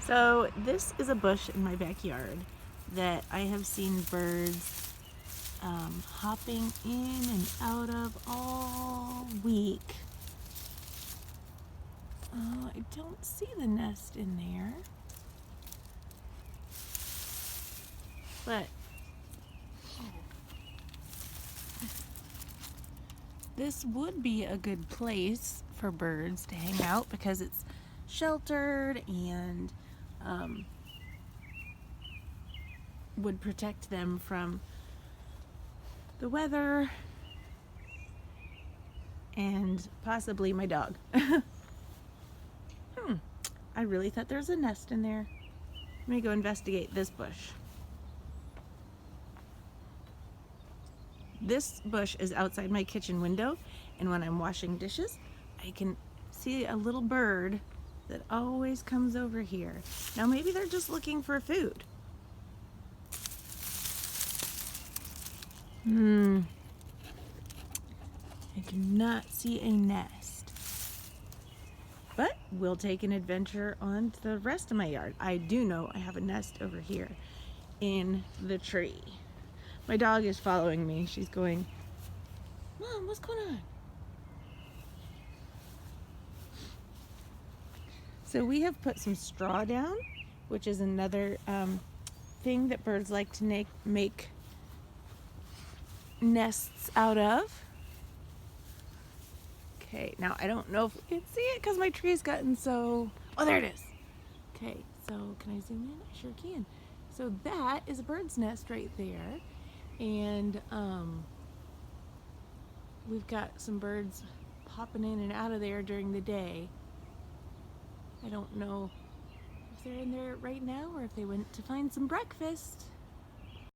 So this is a bush in my backyard that I have seen birds hopping in and out of all week. Oh, I don't see the nest in there, but this would be a good place for birds to hang out because it's sheltered and would protect them from the weather and possibly my dog. I really thought there was a nest in there. Let me go investigate this bush. This bush is outside my kitchen window, and when I'm washing dishes, I can see a little bird that always comes over here. Now maybe they're just looking for food. I do not see a nest. But we'll take an adventure on the rest of my yard. I do know I have a nest over here in the tree. My dog is following me. She's going, Mom, what's going on? So we have put some straw down, which is another thing that birds like to make nests out of. Okay, now I don't know if we can see it because my tree's gotten so... Oh, there it is. Okay, so can I zoom in? I sure can. So that is a bird's nest right there. And we've got some birds popping in and out of there during the day. I don't know if they're in there right now or if they went to find some breakfast.